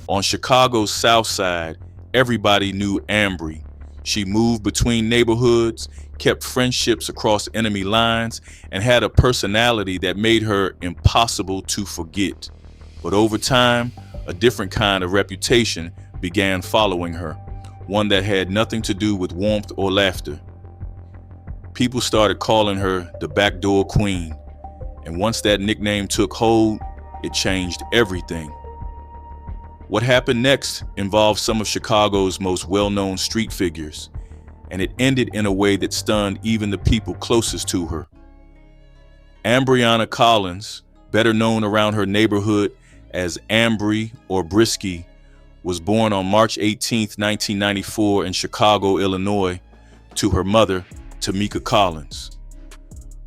On Chicago's South Side, everybody knew Ambry. She moved between neighborhoods, kept friendships across enemy lines, and had a personality that made her impossible to forget. But over time, a different kind of reputation began following her, one that had nothing to do with warmth or laughter. People started calling her the Backdoor Queen, and once that nickname took hold, it changed everything. What happened next involved some of Chicago's most well-known street figures, and it ended in a way that stunned even the people closest to her. Ambriana Collins, better known around her neighborhood as Ambry or Brisky, was born on March 18, 1994 in Chicago, Illinois, to her mother, Tamika Collins.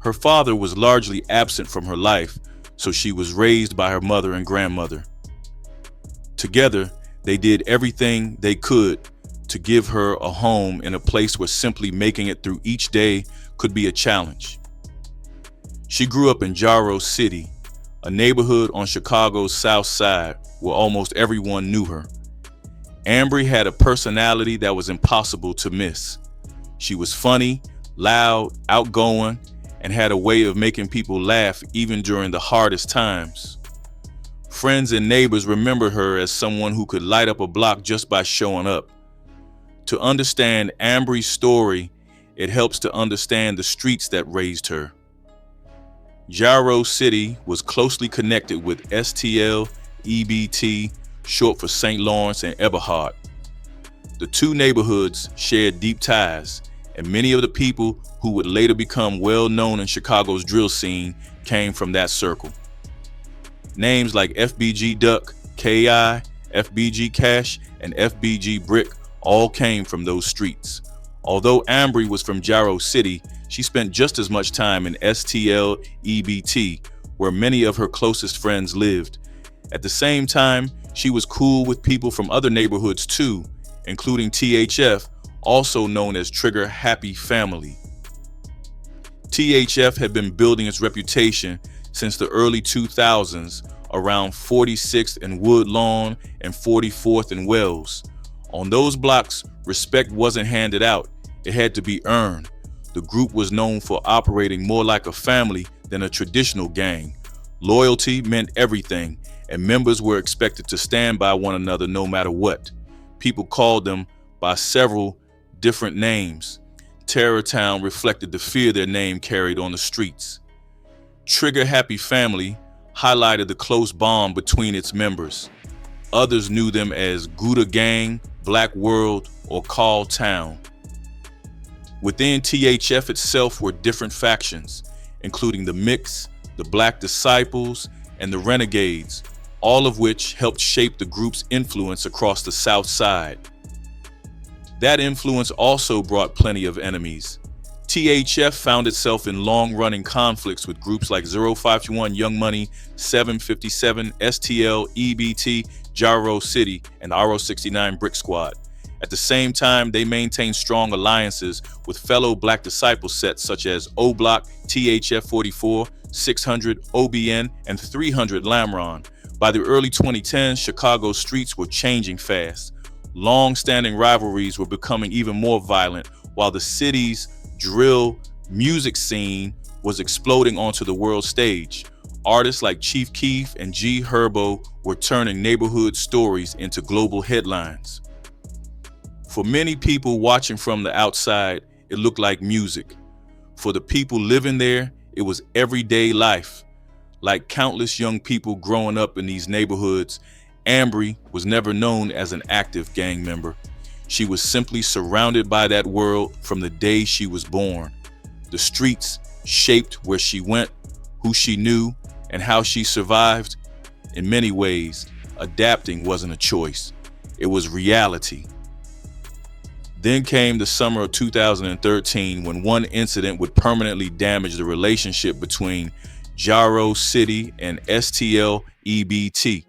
Her father was largely absent from her life, so she was raised by her mother and grandmother. Together, they did everything they could to give her a home in a place where simply making it through each day could be a challenge. She grew up in Jarrow City, a neighborhood on Chicago's South Side where almost everyone knew her. Ambry had a personality that was impossible to miss. She was funny, loud, outgoing, and had a way of making people laugh even during the hardest times. Friends and neighbors remembered her as someone who could light up a block just by showing up. To understand Ambry's story, it helps to understand the streets that raised her. Jarrow City was closely connected with STL, EBT, short for St. Lawrence and Eberhard. The two neighborhoods shared deep ties, and many of the people who would later become well known in Chicago's drill scene came from that circle. Names like FBG Duck, KI, FBG Cash, and FBG Brick all came from those streets. Although Ambry was from Jarrow City, she spent just as much time in STL EBT, where many of her closest friends lived. At the same time, she was cool with people from other neighborhoods too, including THF, also known as Trigger Happy Family. THF had been building its reputation since the early 2000s around 46th and Woodlawn and 44th and Wells. On those blocks, respect wasn't handed out, it had to be earned. The group was known for operating more like a family than a traditional gang. Loyalty meant everything, and members were expected to stand by one another no matter what. People called them by several different names. Terrortown reflected the fear their name carried on the streets. Trigger Happy Family highlighted the close bond between its members. Others knew them as Gouda Gang, Black World, or Call Town. Within THF itself were different factions, including the Mix, the Black Disciples, and the Renegades, all of which helped shape the group's influence across the South Side. That influence also brought plenty of enemies. THF found itself in long-running conflicts with groups like 0521 Young Money, 757, STL, EBT, Jarrow City, and RO69 Brick Squad. At the same time, they maintained strong alliances with fellow Black Disciple sets such as O Block, THF 44, 600, OBN, and 300 Lamron. By the early 2010s, Chicago's streets were changing fast. Long-standing rivalries were becoming even more violent, while the city's drill music scene was exploding onto the world stage. Artists like Chief Keef and G Herbo were turning neighborhood stories into global headlines. For many people watching from the outside, it looked like music. For the people living there, it was everyday life. Like countless young people growing up in these neighborhoods, Ambry was never known as an active gang member. She was simply surrounded by that world from the day she was born. The streets shaped where she went, who she knew, and how she survived. In many ways, adapting wasn't a choice. It was reality. Then came the summer of 2013 when one incident would permanently damage the relationship between Jarrow City and STL EBT.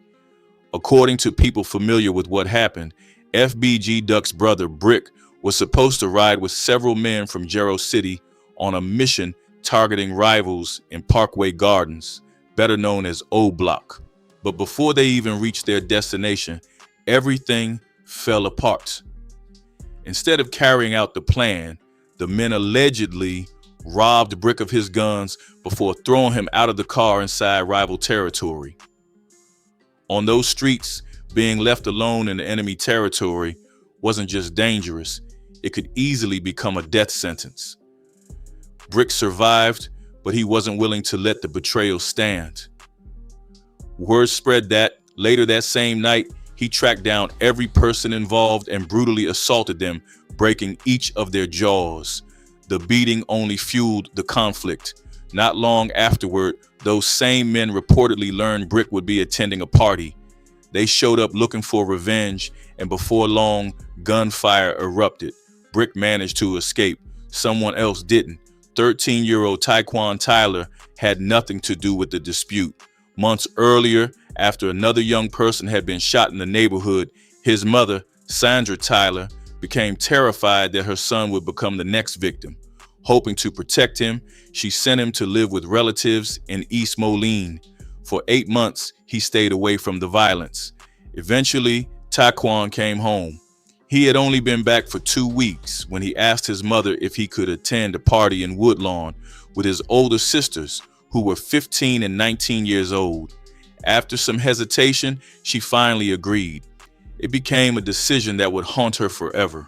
According to people familiar with what happened, FBG Duck's brother Brick was supposed to ride with several men from Jarrow City on a mission targeting rivals in Parkway Gardens, better known as O Block. But before they even reached their destination, everything fell apart. Instead of carrying out the plan, the men allegedly robbed Brick of his guns before throwing him out of the car inside rival territory. On those streets, being left alone in the enemy territory wasn't just dangerous, it could easily become a death sentence. Brick survived, but he wasn't willing to let the betrayal stand. Word spread that later that same night, he tracked down every person involved and brutally assaulted them, breaking each of their jaws. The beating only fueled the conflict. Not long afterward, those same men reportedly learned Brick would be attending a party. They showed up looking for revenge, and before long, gunfire erupted. Brick managed to escape. Someone else didn't. 13-year-old Taekwon Tyler had nothing to do with the dispute. Months earlier, after another young person had been shot in the neighborhood, his mother, Sandra Tyler, became terrified that her son would become the next victim. Hoping to protect him, she sent him to live with relatives in East Moline. For 8 months, he stayed away from the violence. Eventually, Taekwon came home. He had only been back for 2 weeks when he asked his mother if he could attend a party in Woodlawn with his older sisters, who were 15 and 19 years old. After some hesitation, she finally agreed. It became a decision that would haunt her forever.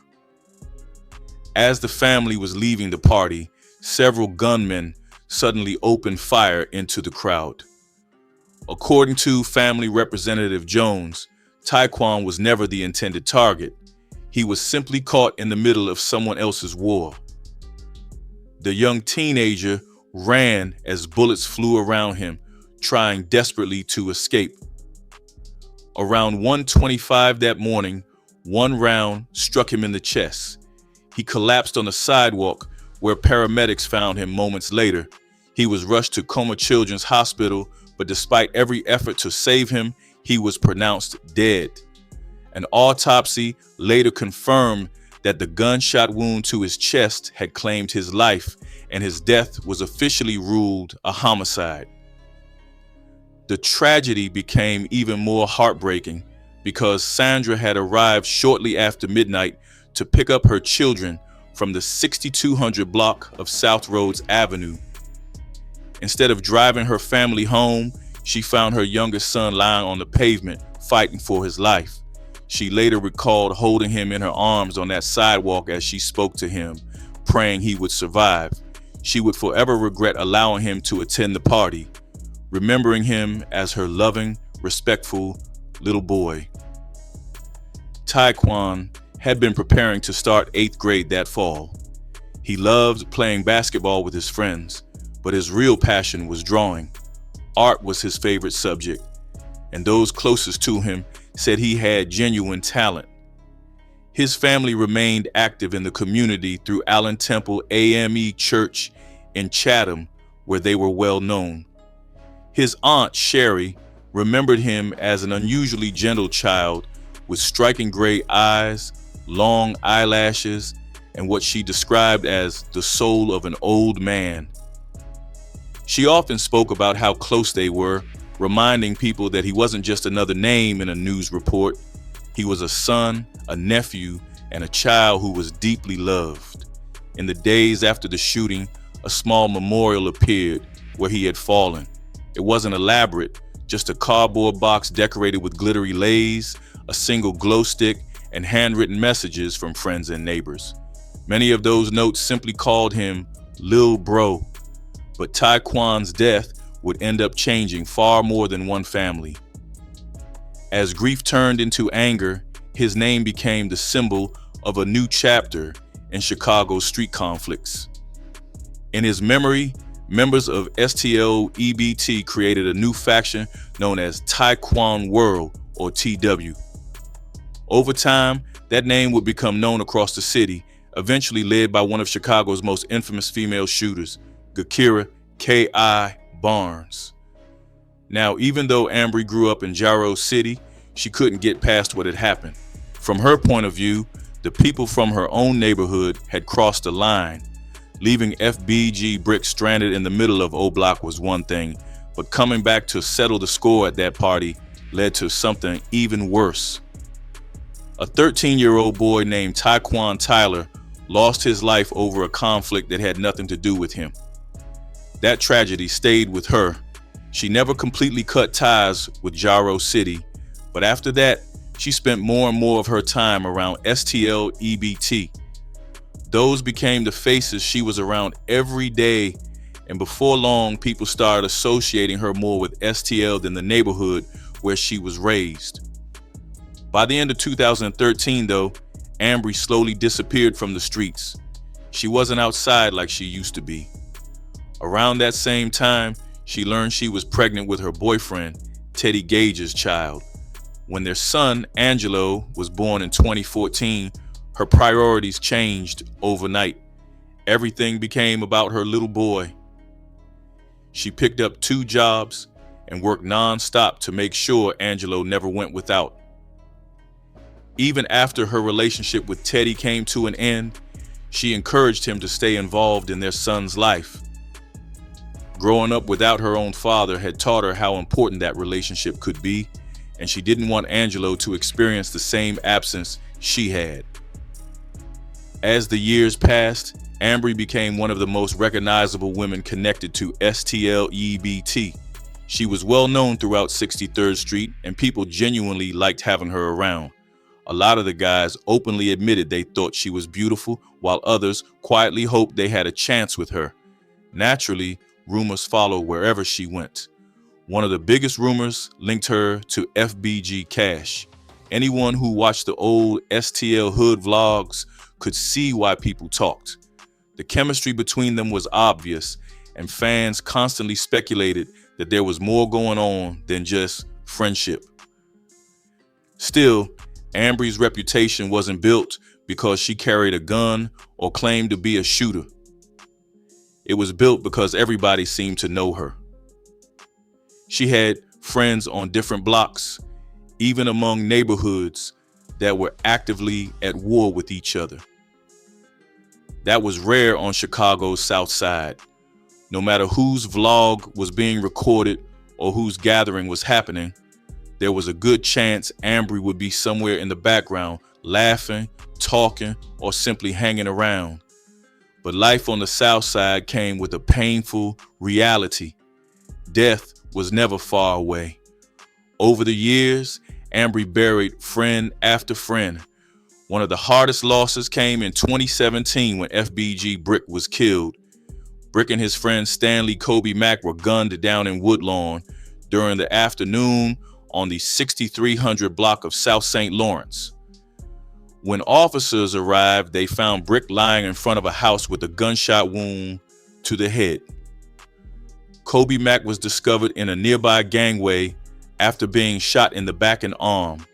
As the family was leaving the party, several gunmen suddenly opened fire into the crowd. According to family representative Jones, Taekwon was never the intended target. He was simply caught in the middle of someone else's war. The young teenager ran as bullets flew around him, trying desperately to escape. Around 1:25 that morning, one round struck him in the chest. He collapsed on the sidewalk, where paramedics found him moments later. He was rushed to Coma Children's Hospital, but despite every effort to save him, he was pronounced dead. An autopsy later confirmed that the gunshot wound to his chest had claimed his life, and his death was officially ruled a homicide. The tragedy became even more heartbreaking because Sandra had arrived shortly after midnight to pick up her children from the 6200 block of South Rhodes Avenue. Instead of driving her family home, she found her youngest son lying on the pavement, fighting for his life. She later recalled holding him in her arms on that sidewalk as she spoke to him, praying he would survive. She would forever regret allowing him to attend the party, remembering him as her loving, respectful little boy. Taekwon had been preparing to start 8th grade that fall. He loved playing basketball with his friends, but his real passion was drawing. Art was his favorite subject, and those closest to him said he had genuine talent. His family remained active in the community through Allen Temple AME Church in Chatham, where they were well known. His aunt, Sherry, remembered him as an unusually gentle child with striking gray eyes, long eyelashes, and what she described as the soul of an old man. She often spoke about how close they were, reminding people that he wasn't just another name in a news report. He was a son, a nephew, and a child who was deeply loved. In the days after the shooting, a small memorial appeared where he had fallen. It wasn't elaborate, just a cardboard box decorated with glittery lays, a single glow stick, and handwritten messages from friends and neighbors. Many of those notes simply called him Lil Bro, but Taekwon's death would end up changing far more than one family. As grief turned into anger, his name became the symbol of a new chapter in Chicago's street conflicts. In his memory, members of STL-EBT created a new faction known as Taekwon World, or TW. Over time, that name would become known across the city, eventually led by one of Chicago's most infamous female shooters, Gakira K.I. Barnes. Now, even though Ambry grew up in Jarrow City, she couldn't get past what had happened. From her point of view, the people from her own neighborhood had crossed the line. Leaving FBG Brick stranded in the middle of O Block was one thing, but coming back to settle the score at that party led to something even worse. A 13-year-old boy named Tyquan Tyler lost his life over a conflict that had nothing to do with him. That tragedy stayed with her. She never completely cut ties with Jaro City, but after that, she spent more and more of her time around STL EBT. Those became the faces she was around every day, and before long, people started associating her more with STL than the neighborhood where she was raised. By the end of 2013, though, Ambry slowly disappeared from the streets. She wasn't outside like she used to be. Around that same time, she learned she was pregnant with her boyfriend, Teddy Gage's child. When their son, Angelo, was born in 2014, her priorities changed overnight. Everything became about her little boy. She picked up 2 jobs and worked non-stop to make sure Angelo never went without. Even after her relationship with Teddy came to an end, she encouraged him to stay involved in their son's life. Growing up without her own father had taught her how important that relationship could be, and she didn't want Angelo to experience the same absence she had. As the years passed, Ambry became one of the most recognizable women connected to STL-EBT. She was well known throughout 63rd Street, and people genuinely liked having her around. A lot of the guys openly admitted they thought she was beautiful, while others quietly hoped they had a chance with her. Naturally, rumors followed wherever she went. One of the biggest rumors linked her to FBG Cash. Anyone who watched the old STL Hood vlogs could see why people talked. The chemistry between them was obvious, and fans constantly speculated that there was more going on than just friendship. Still, Ambry's reputation wasn't built because she carried a gun or claimed to be a shooter. It was built because everybody seemed to know her. She had friends on different blocks, even among neighborhoods that were actively at war with each other. That was rare on Chicago's South Side. No matter whose vlog was being recorded or whose gathering was happening, there was a good chance Ambry would be somewhere in the background, laughing, talking, or simply hanging around. But life on the South Side came with a painful reality. Death was never far away. Over the years, Ambry buried friend after friend. One of the hardest losses came in 2017 when FBG Brick was killed. Brick and his friend Stanley Kobe Mack were gunned down in Woodlawn during the afternoon on the 6300 block of South St. Lawrence. When officers arrived, they found Brick lying in front of a house with a gunshot wound to the head. Kobe Mack was discovered in a nearby gangway after being shot in the back and arm.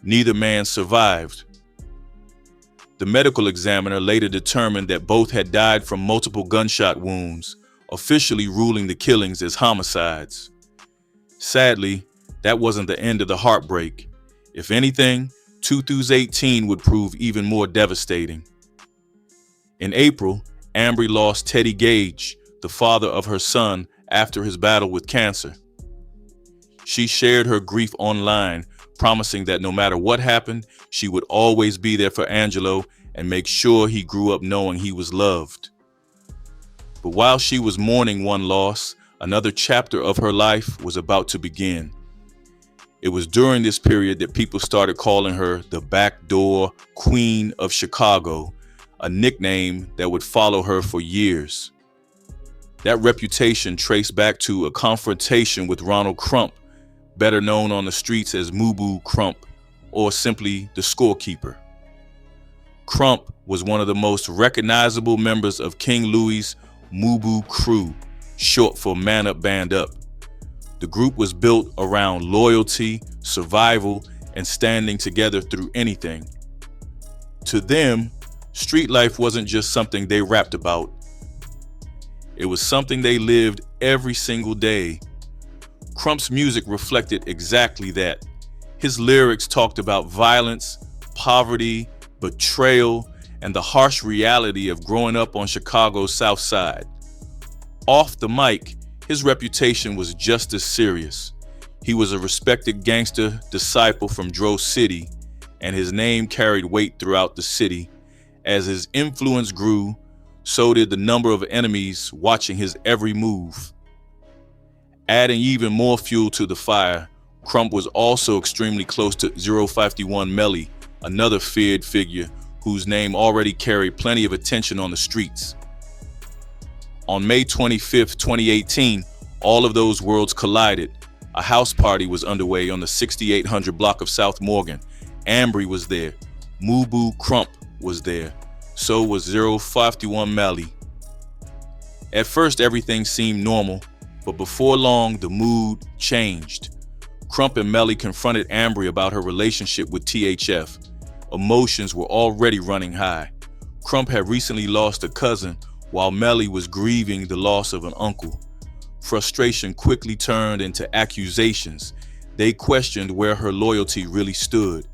Neither man survived. The medical examiner later determined that both had died from multiple gunshot wounds, officially ruling the killings as homicides. Sadly, that wasn't the end of the heartbreak. If anything, 2018 would prove even more devastating. In April, Ambry lost Teddy Gage, the father of her son, after his battle with cancer. She shared her grief online, promising that no matter what happened, she would always be there for Angelo and make sure he grew up knowing he was loved. But while she was mourning one loss, another chapter of her life was about to begin. It was during this period that people started calling her the Backdoor Queen of Chicago, a nickname that would follow her for years. That reputation traced back to a confrontation with Ronald Crump, better known on the streets as Mubu Crump, or simply the scorekeeper. Crump was one of the most recognizable members of King Louie's Mubu crew, short for Man Up Band Up. The group was built around loyalty, survival, and standing together through anything. To them, street life wasn't just something they rapped about. It was something they lived every single day. Crump's music reflected exactly that. His lyrics talked about violence, poverty, betrayal, and the harsh reality of growing up on Chicago's South Side. Off the mic, his reputation was just as serious. He was a respected gangster disciple from Dro City, and his name carried weight throughout the city. As his influence grew, so did the number of enemies watching his every move. Adding even more fuel to the fire, Crump was also extremely close to 051 Melly, another feared figure whose name already carried plenty of attention on the streets. On May 25, 2018, all of those worlds collided. A house party was underway on the 6800 block of South Morgan. Ambry was there. Mubu Crump was there. So was 051 Melly. At first, everything seemed normal, but before long, the mood changed. Crump and Melly confronted Ambry about her relationship with THF. Emotions were already running high. Crump had recently lost a cousin, while Melly was grieving the loss of an uncle. Frustration quickly turned into accusations. They questioned where her loyalty really stood.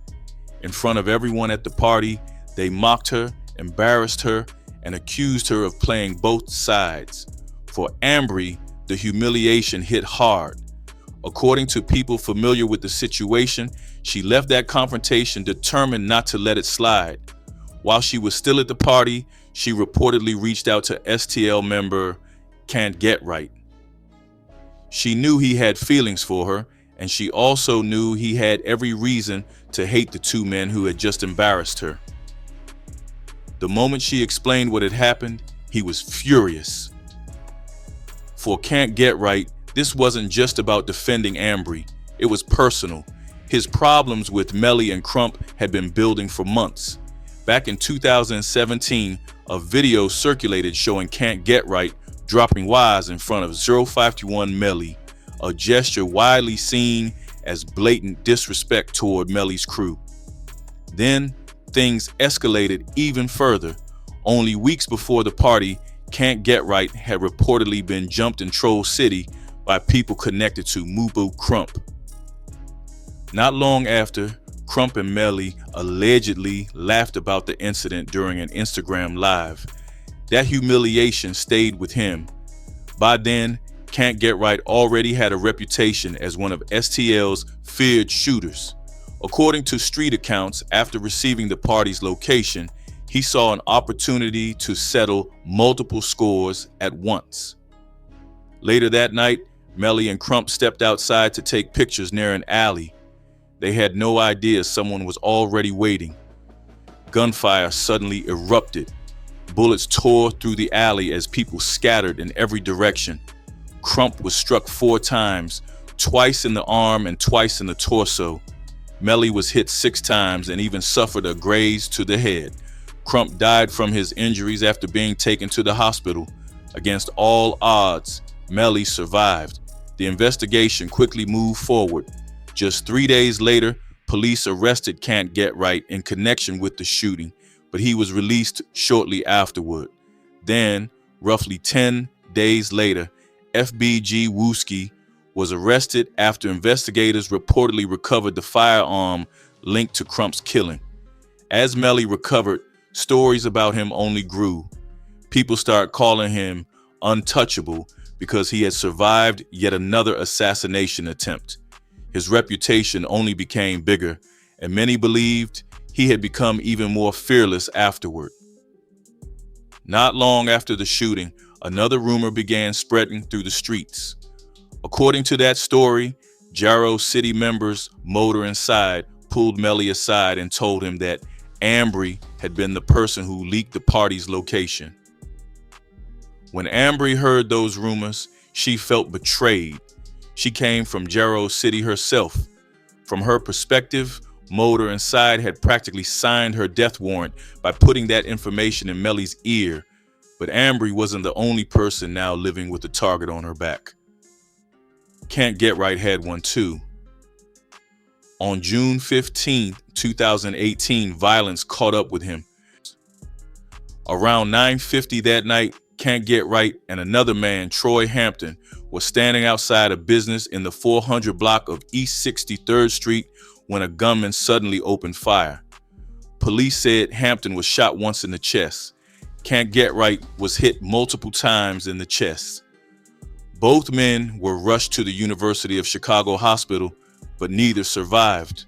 In front of everyone at the party, they mocked her, embarrassed her, and accused her of playing both sides. For Ambry, the humiliation hit hard. According to people familiar with the situation, she left that confrontation determined not to let it slide. While she was still at the party, she reportedly reached out to STL member Can't Get Right. She knew he had feelings for her, and she also knew he had every reason to hate the two men who had just embarrassed her. The moment she explained what had happened, he was furious. For Can't Get Right, this wasn't just about defending Ambry. It was personal. His problems with Melly and Crump had been building for months. Back in 2017, a video circulated showing Can't Get Right dropping wise in front of 051 Melly, a gesture widely seen as blatant disrespect toward Melly's crew. Then, things escalated even further. Only weeks before the party, Can't Get Right had reportedly been jumped in Troll City by people connected to Mubu Crump. Not long after, Crump and Melly allegedly laughed about the incident during an Instagram live. That humiliation stayed with him. By then, Can't Get Right already had a reputation as one of STL's feared shooters. According to street accounts, after receiving the party's location, he saw an opportunity to settle multiple scores at once. Later that night, Melly and Crump stepped outside to take pictures near an alley. They had no idea someone was already waiting. Gunfire suddenly erupted. Bullets tore through the alley as people scattered in every direction. Crump was struck 4 times, twice in the arm and twice in the torso. Melly was hit 6 times and even suffered a graze to the head. Crump died from his injuries after being taken to the hospital. Against all odds, Melly survived. The investigation quickly moved forward. Just 3 days later, police arrested Can't Get Right in connection with the shooting, but he was released shortly afterward. Then, roughly 10 days later, FBG Wooski was arrested after investigators reportedly recovered the firearm linked to Crump's killing. As Melly recovered, stories about him only grew. People started calling him untouchable because he had survived yet another assassination attempt. His reputation only became bigger, and many believed he had become even more fearless afterward. Not long after the shooting, another rumor began spreading through the streets. According to that story, Jarrow City members Motor and Side pulled Melly aside and told him that Ambry had been the person who leaked the party's location. When Ambry heard those rumors, she felt betrayed. She came from Jarrow City herself. From her perspective, Motor and Side had practically signed her death warrant by putting that information in Melly's ear. But Ambry wasn't the only person now living with a target on her back. Can't Get Right had one too. On June 15, 2018, violence caught up with him. Around 9:50 that night, Can't Get Right and another man, Troy Hampton, was standing outside a business in the 400 block of East 63rd Street when a gunman suddenly opened fire. Police said Hampton was shot once in the chest. Can't Get Right was hit multiple times in the chest. Both men were rushed to the University of Chicago Hospital, but neither survived.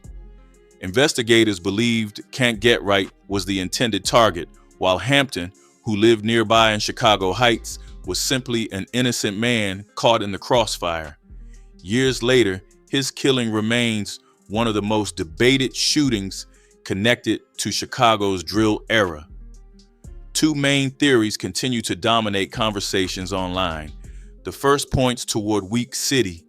Investigators believed Can't Get Right was the intended target, while Hampton, who lived nearby in Chicago Heights, was simply an innocent man caught in the crossfire. Years later, his killing remains one of the most debated shootings connected to Chicago's drill era. Two main theories continue to dominate conversations online. The first points toward Weak City.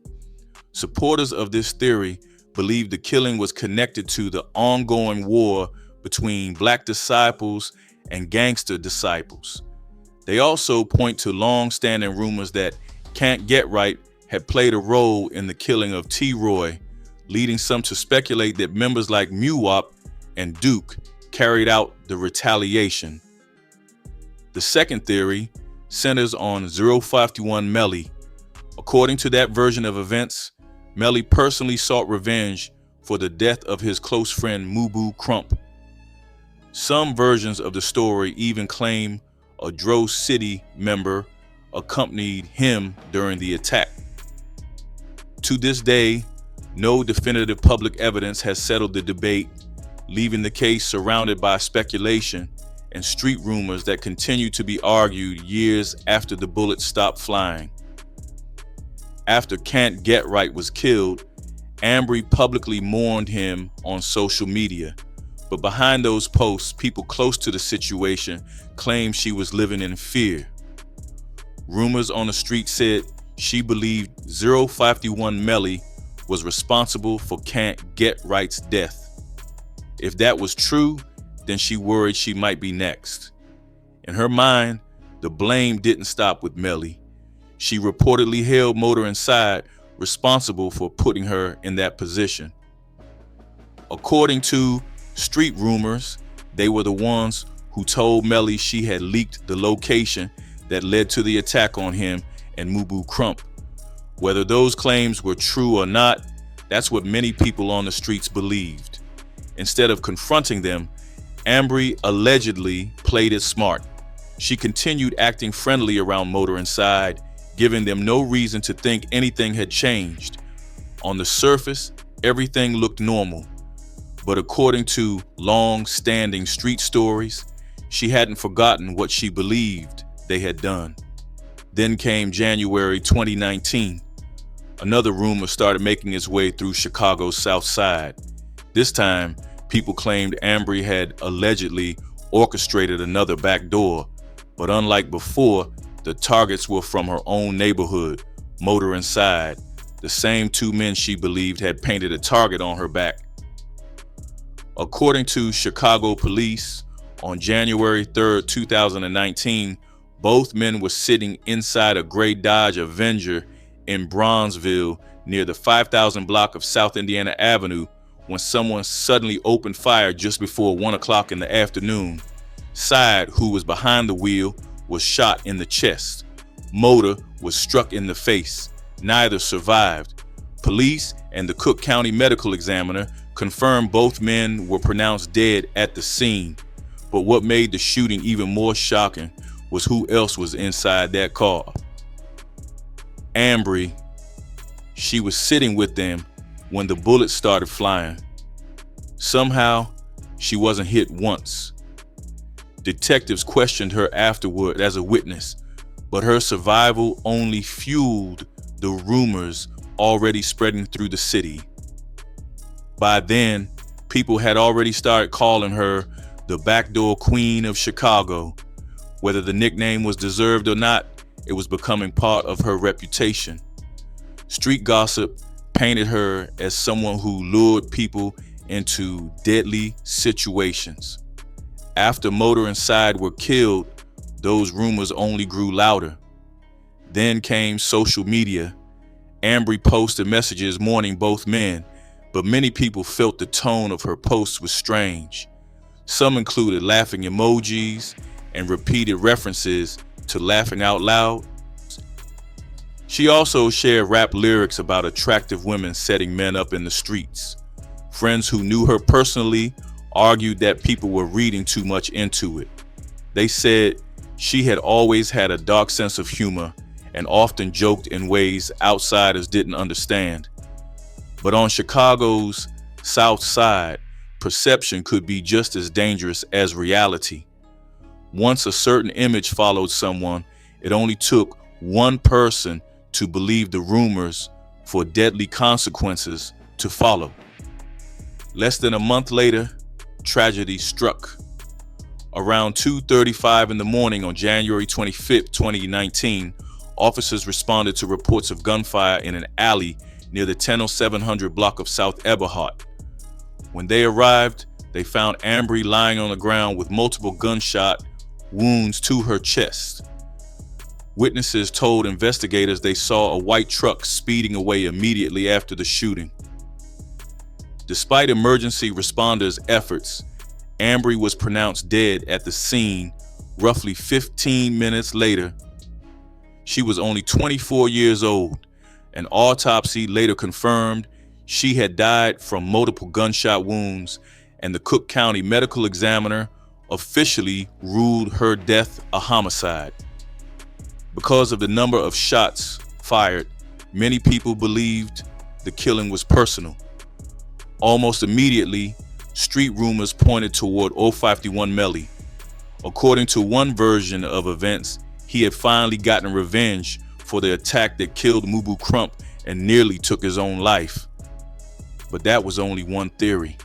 Supporters of this theory believe the killing was connected to the ongoing war between Black disciples and gangster disciples. They also point to long-standing rumors that Can't Get Right had played a role in the killing of T. Roy, leading some to speculate that members like Muwop and Duke carried out the retaliation. The second theory centers on 051 Melly. According to that version of events, Melly personally sought revenge for the death of his close friend Mubu Crump. Some versions of the story even claim a Dro City member accompanied him during the attack. To this day, no definitive public evidence has settled the debate, leaving the case surrounded by speculation and street rumors that continue to be argued years after the bullets stopped flying. After Can't Get Right was killed, Ambry publicly mourned him on social media. But behind those posts, people close to the situation claimed she was living in fear. Rumors on the street said she believed 051 Melly was responsible for Can't Get Right's death. If that was true, then she worried she might be next. In her mind, the blame didn't stop with Melly. She reportedly held Motor Inside responsible for putting her in that position. According to street rumors, they were the ones who told Melly she had leaked the location that led to the attack on him and Mubu Crump. Whether those claims were true or not, that's what many people on the streets believed. Instead of confronting them, Ambry allegedly played it smart. She continued acting friendly around Motor Inside, giving them no reason to think anything had changed. On the surface, everything looked normal. But according to long-standing street stories, she hadn't forgotten what she believed they had done. Then came January 2019. Another rumor started making its way through Chicago's South Side. This time, people claimed Ambry had allegedly orchestrated another backdoor, but unlike before, the targets were from her own neighborhood, Motor Inside, the same two men she believed had painted a target on her back. According to Chicago police, on January 3, 2019, both men were sitting inside a gray Dodge Avenger in Bronzeville near the 5000 block of South Indiana Avenue when someone suddenly opened fire just before 1 o'clock in the afternoon. Side, who was behind the wheel, was shot in the chest. Motor was struck in the face. Neither survived. Police and the Cook County medical examiner confirmed both men were pronounced dead at the scene. But what made the shooting even more shocking was who else was inside that car. Ambry. She was sitting with them when the bullets started flying. Somehow, she wasn't hit once. Detectives questioned her afterward as a witness, but her survival only fueled the rumors already spreading through the city. By then, people had already started calling her the Backdoor Queen of Chicago. Whether the nickname was deserved or not, it was becoming part of her reputation. Street gossip painted her as someone who lured people into deadly situations. After Motor Inside were killed, those rumors only grew louder. Then came social media. Ambry posted messages mourning both men, but many people felt the tone of her posts was strange. Some included laughing emojis and repeated references to laughing out loud. She also shared rap lyrics about attractive women setting men up in the streets. Friends who knew her personally argued that people were reading too much into it. They said she had always had a dark sense of humor and often joked in ways outsiders didn't understand. But on Chicago's South Side, perception could be just as dangerous as reality. Once a certain image followed someone, it only took one person to believe the rumors for deadly consequences to follow. Less than a month later, tragedy struck. Around 2:35 in the morning on January 25, 2019, officers responded to reports of gunfire in an alley near the 10700 block of South Eberhard. When they arrived, they found Ambry lying on the ground with multiple gunshot wounds to her chest. Witnesses told investigators they saw a white truck speeding away immediately after the shooting. Despite emergency responders' efforts, Ambry was pronounced dead at the scene roughly 15 minutes later. She was only 24 years old. An autopsy later confirmed she had died from multiple gunshot wounds, and the Cook County medical examiner officially ruled her death a homicide. Because of the number of shots fired, many people believed the killing was personal. Almost immediately, street rumors pointed toward 051 Melly. According to one version of events, he had finally gotten revenge for the attack that killed Mubu Crump and nearly took his own life. But that was only one theory.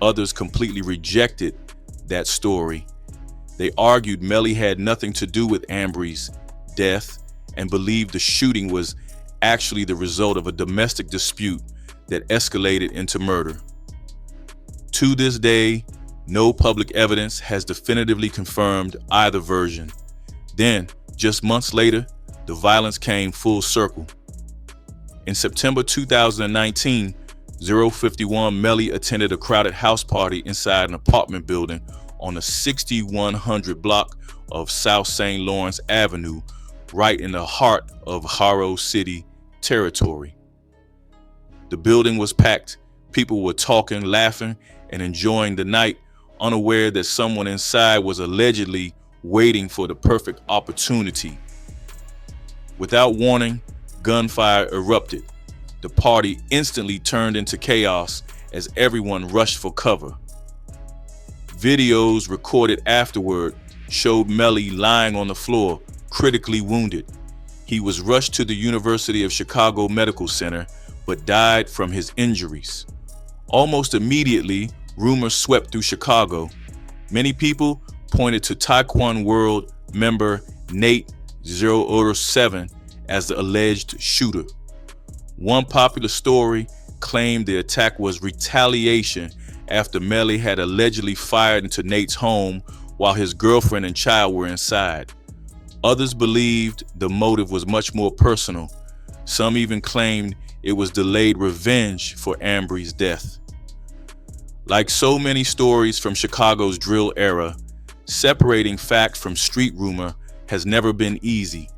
Others completely rejected that story. They argued Melly had nothing to do with Ambry's death and believed the shooting was actually the result of a domestic dispute that escalated into murder. To this day, no public evidence has definitively confirmed either version. Then, just months later, the violence came full circle. In September 2019, 051 Melly attended a crowded house party inside an apartment building on the 6100 block of South St. Lawrence Avenue, right in the heart of Haro City territory. The building was packed. People were talking, laughing, and enjoying the night, unaware that someone inside was allegedly waiting for the perfect opportunity. Without warning, gunfire erupted. The party instantly turned into chaos as everyone rushed for cover. Videos recorded afterward showed Melly lying on the floor, critically wounded. He was rushed to the University of Chicago Medical Center, but died from his injuries. Almost immediately, rumors swept through Chicago. Many people pointed to Taekwondo World member Nate 007 as the alleged shooter. One popular story claimed the attack was retaliation after Melly had allegedly fired into Nate's home while his girlfriend and child were inside. Others believed the motive was much more personal. Some even claimed it was delayed revenge for Ambry's death. Like so many stories from Chicago's drill era, separating fact from street rumor has never been easy.